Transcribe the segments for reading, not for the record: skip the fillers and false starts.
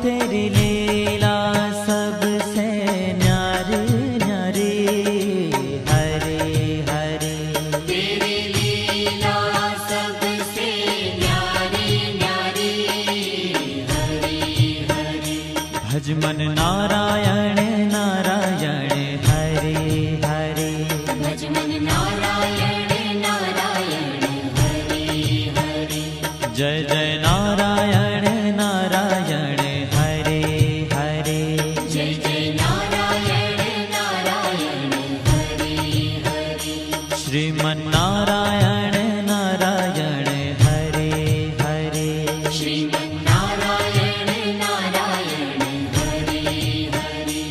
तेरी लीला सबसे न्यारी न्यारी, हरे हरे। तेरी लीला सबसे न्यारी न्यारी, हरे हरे। भज मन नारायण नारायण, हरे हरे। भज मन नारायण नारायण, हरे हरे। जय जय नारायण नारायण, हरे हरे। जय जय नारायण नारायण, हरे हरे। श्रीमन नारायण नारायण, हरे हरे। श्रीमन नारायण नारायण, हरे हरे।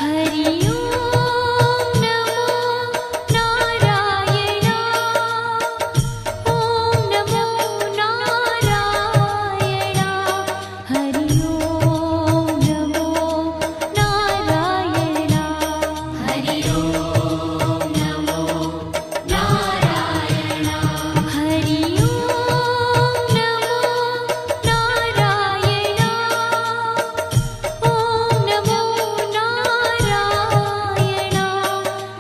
हरि ओम नमो नारायण। ओम नमो नारायण। हरि ओम नमो नारायण। हरि ओम नमो नारायण। हरि ओम नमो नारायण। ओम नमो नारायण।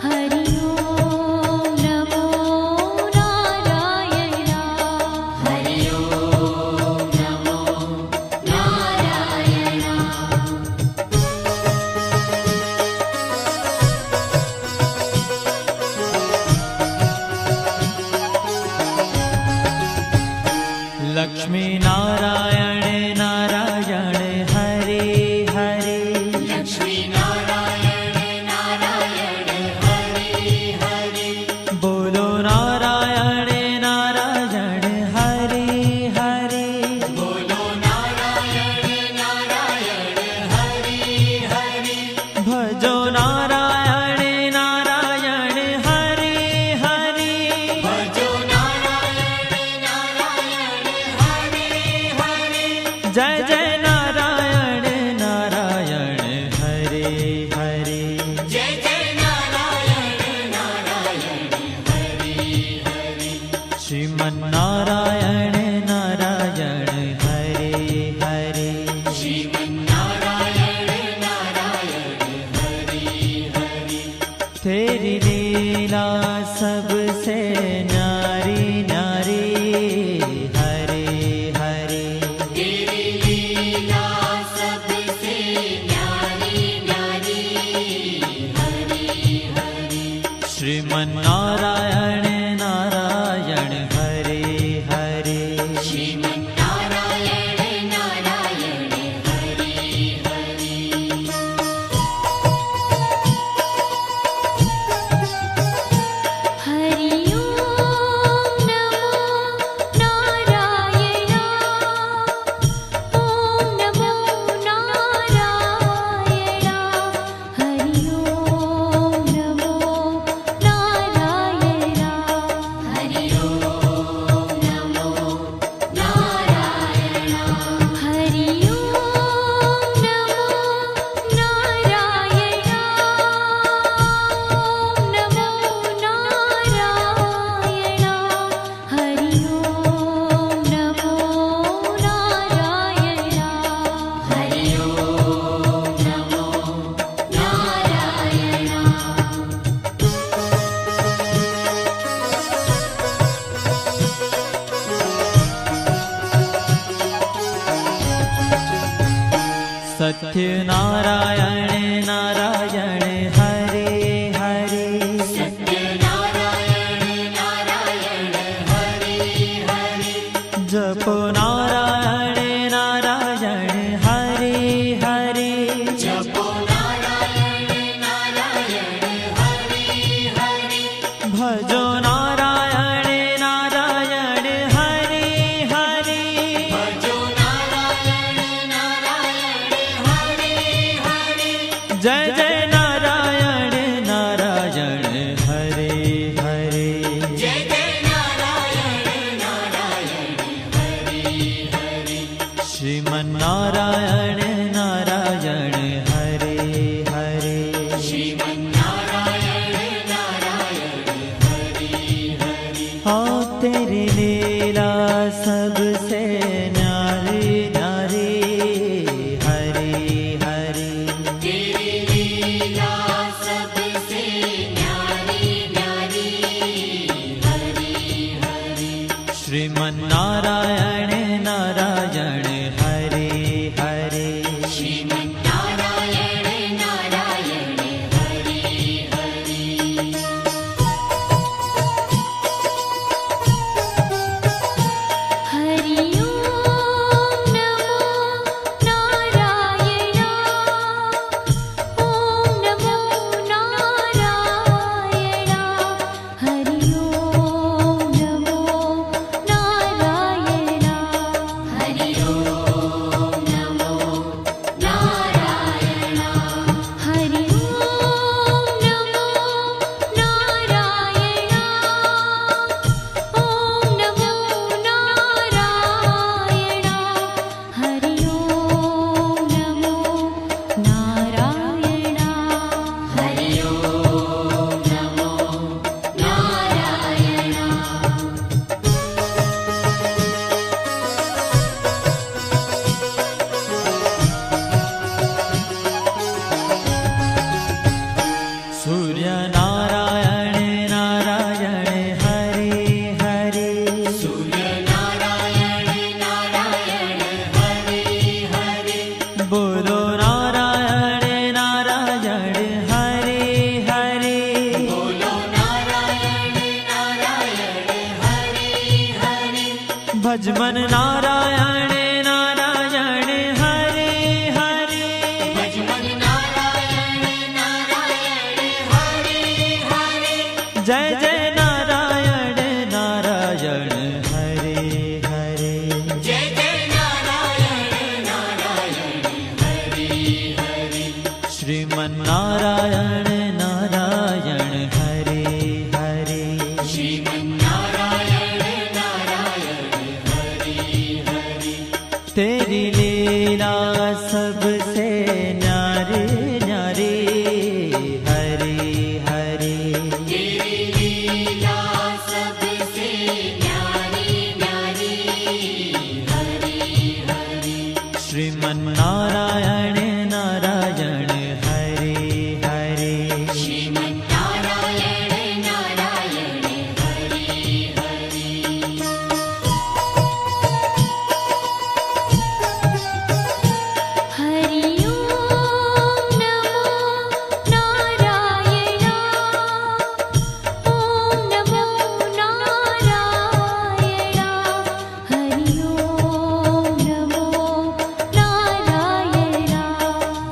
हरि ओम नमो नारायण। हरि ओम नमो नारायण। लक्ष्मी नारायण नारायण, हरे हरे। लक्ष्मी नारायण नारायण, हरे हरे। बोलो नारायण नारायण, हरे हरे। बोलो नारायण नारायण, हरे हरे। भजो नारायण नारायण, हरे हरे। भजो नारायण नारायण, हरे हरे। जय जय नारायण नारायण, हरे हरे। जय जय नारायण नारायण, हरे हरे। श्रीमन नारायण नारायण, हरे हरे। श्रीमन नारायण नारायण, हरे हरे। तेरी लीला सबसे न्यारी न्यारी, हरे हरे। तेरी लीला सबसे न्यारी न्यारी, हरे हरे। श्रीमन नारायण नारायण, हरे हरे। श्रीमन नारायण नारायण, हरे हरे। हरि ओम नमो नारायण। ओम नमो नारायण। हरि ओम नमो नारायण। हरि ओम नमो नारायण। हरि ओम नमो नारायण। ओम नमो नारायण। हरि ओम नमो नारायण। हरि ओम नमो सत्य नारायण नारायण, हरे हरे। सत्य नारायण नारायण, हरे हरे। जपो नारायण नारायण, हरे हरे। जपो नारायण नारायण, हरे हरे। भजो नारायण नारायण, हरे हरे। भजो नारायण नारायण, हरे हरे। जय जय नारायण नारायण, हरे हरे। जय जय नारायण नारायण, हरे हरे। श्रीमन नारायण नारायण, हरे हरे। श्रीमन नारायण नारायण, हरे ओ तेरी लीला सबसे न्यारी न्यारी हरि हरि तेरी लीला सबसे न्यारी न्यारी हरि हरि श्रीमन्नारायण नारायण हरि हरि श्रीमन्नारायण नारायण हरि हरि हरि ओम नमो नारायण ओम नमो नारायण हरि ओम नमो नारायण हरि ओम नमो नारायण हरि ओम नमो नारायण ओम नमो नारायण हरि ओम नमो नारायण हरि ओम नमो नारायण सूर्य नारायण नारायण हरि हरि सूर्य नारायण नारायण हरि हरि बोलो नारायण नारायण हरि हरि बोलो नारायण नारायण हरि हरि भजमन नारायण नारायण हरि हरि भजमन नारायण नारायण हरि हरि जय जय नारायण नारायण हरि हरि जय जय नारायण नारायण हरि हरि श्रीमन्नारायण नारायण हरि हरि श्रीमन्नारायण नारायण हरि हरि तेरी लीला सबसे न्यारी न्यारी हरि हरि तेरी लीला सबसे न्यारी न्यारी हरि हरि श्रीमन्नारायण नारायण हरि हरि श्रीमन्नारायण नारायण हरि हरि हरि ओम नमो नारायण ओम नमो नारायण हरि ओम नमो नारायण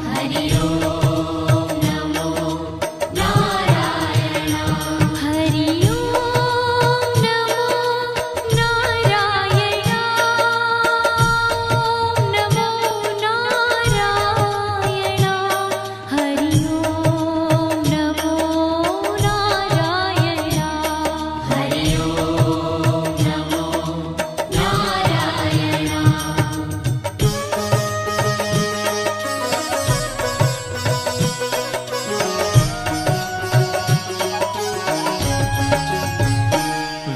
हरि ओम नमो नारायण हरि ओम नमो नारायण ओम नमो नारायण हरि ओम नमो नारायण हरि ओम नमो नारायण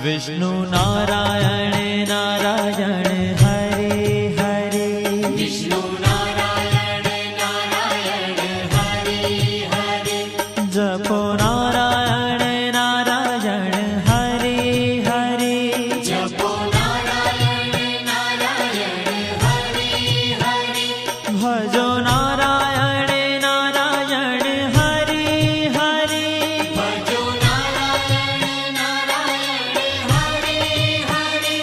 विष्णु नारायण नारायण हरि हरि विष्णु नारायण नारायण हरि हरि जपो नारायण नारायण हरि हरि जपो नारायण नारायण हरि हरि भजो नारायण नारायण हरि हरि भजो नारायण नारायण हरि हरि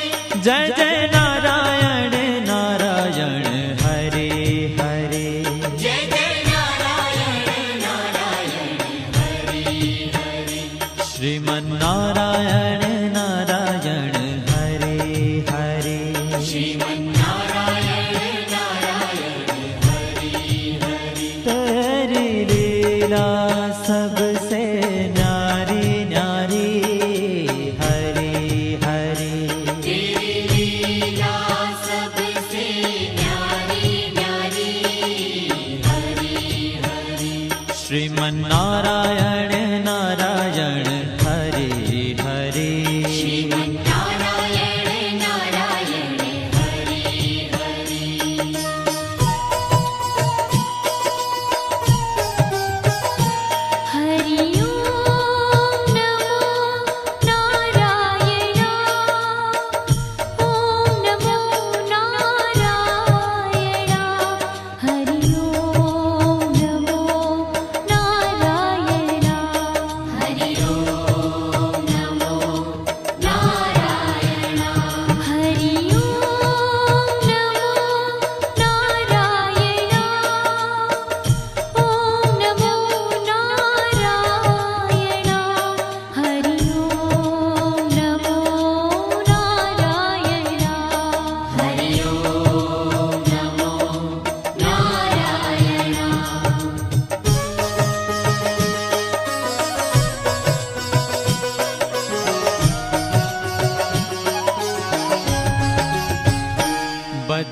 जय जय नारायण नारायण हरि हरि जय जय नारायण नारायण हरि हरि श्रीमन्नारायण नारायण हरि हरि श्रीमन्नारायण नारायण हरि हरि तेरी लीला सबसे न्यारी न्यारी हरि हरि तेरी लीला सबसे न्यारी न्यारी हरि हरि श्रीमन्नारायण नारायण हरि हरि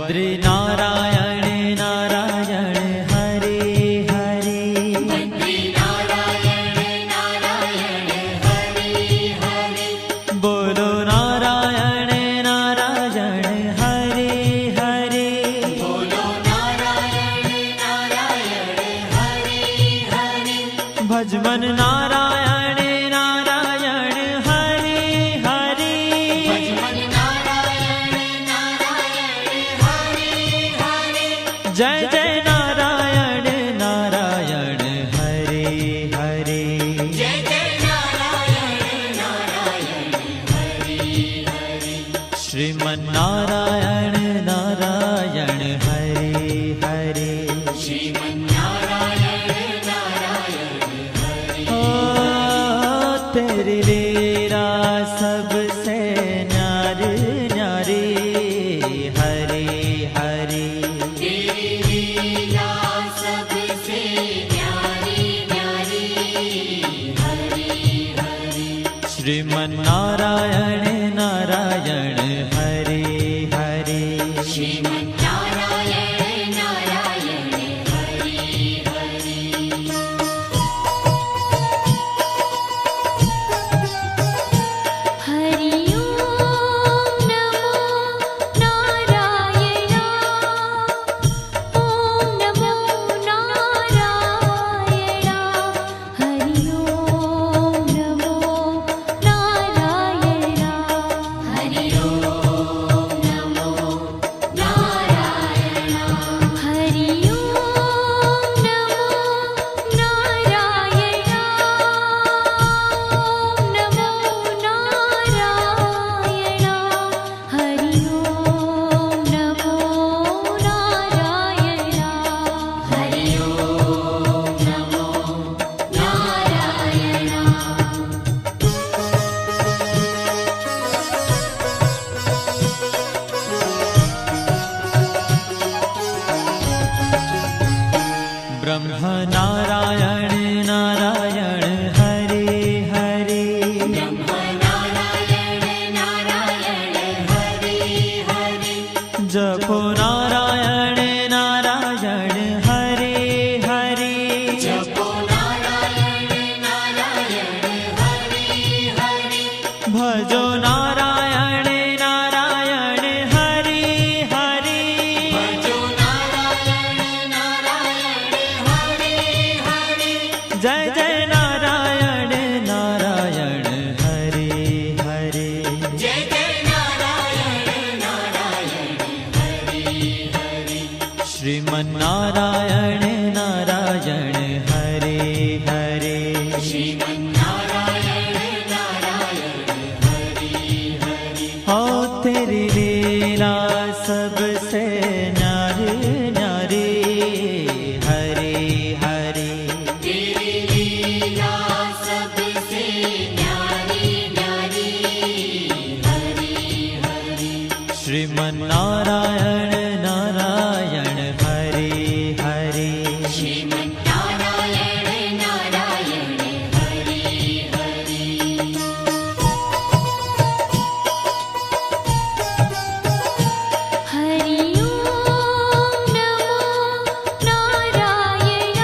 बद्री नारायण नारायण हरे हरे बद्री नारायण नारायण हरे हरे बोलो नारायण नारायण हरे हरे बोलो नारायण नारायण हरे हरे भजमन नारायण नारायण हरे हरे भजमन नारायण नारायण हरे हरे जय जय नारायण नारायण हरे हरे जय जय नारायण नारायण हरे हरे श्रीमन नारायण नारायण हरे हरे श्रीमन्नारायण नारायण हरे ओ तेरी लीला सबसे न्यारी न्यारी हरे हरे तेरी लीला सबसे न्यारी न्यारी हरे हरे श्रीमन नारायण नारायण हरे हरे श्रीमन्नारायण नारायण हरे हरे हरि ओम नमो नारायण ओम नमो नारायण हरि ओम नमो नारायण हरि ओम नमो नारायण हरि ओम नमो नारायण ओम नमो नारायण हरि ओम नमो नारायण हरि ओम नमो नारायण ब्रह्म नारायण नारायण हरे हरे ब्रह्म नारायण नारायण हरे हरे जपो नारायण नारायण हरे हरे जपो नारायण नारायण हरे हरे भजो नारायण नारायण हरे हरे भजो नारायण नारायण हरे हरे जय जय नारायण नारायण हरे हरे जय जय नारायण नारायण हरे हरे श्रीमन नारायण नारायण हरे हरे श्रीमन्नारायण नारायण हरे हरे हो तेरी लीला सबसे न्यारी न्यारी हरे हरे तेरी लीला सबसे न्यारी न्यारी हरे हरे श्रीमन नारायण नारायण हरे हरे श्रीमन्नारायण नारायण हरे हरे हरि ओम नमो नारायण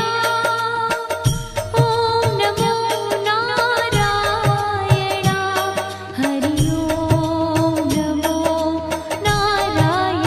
ओम नमो नारायण हरि ओम नमो नारायण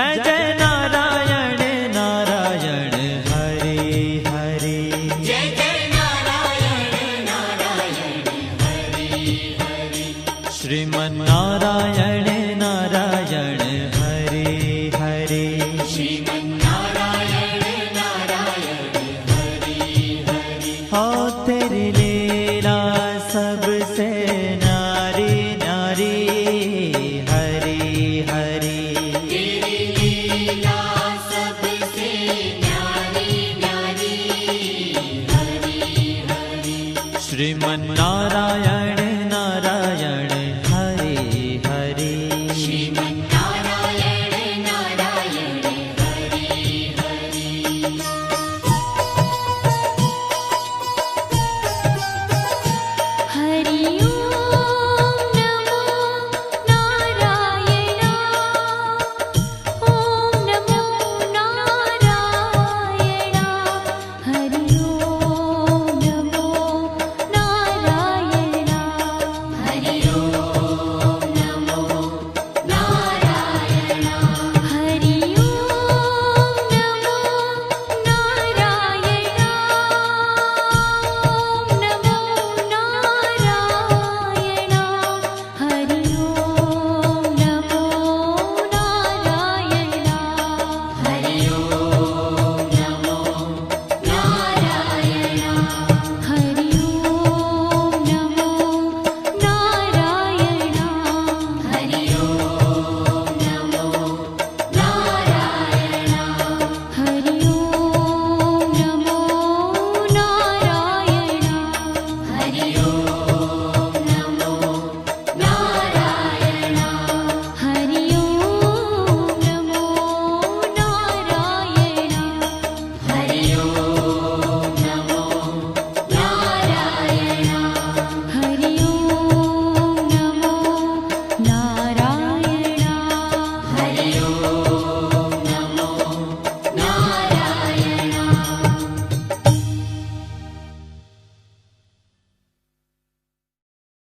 जय जय नारायण नारायण हरे हरे जय जय नारायण नारायण हरे हरे श्रीमन नारायण नारायण हरे हरे श्रीमन्नारायण नारायण हरे हरे हो तेरी लीला सबसे न्यारी न्यारी हरी हरी तेरी लीला सबसे न्यारी न्यारी हरि हरि श्रीमन नारायण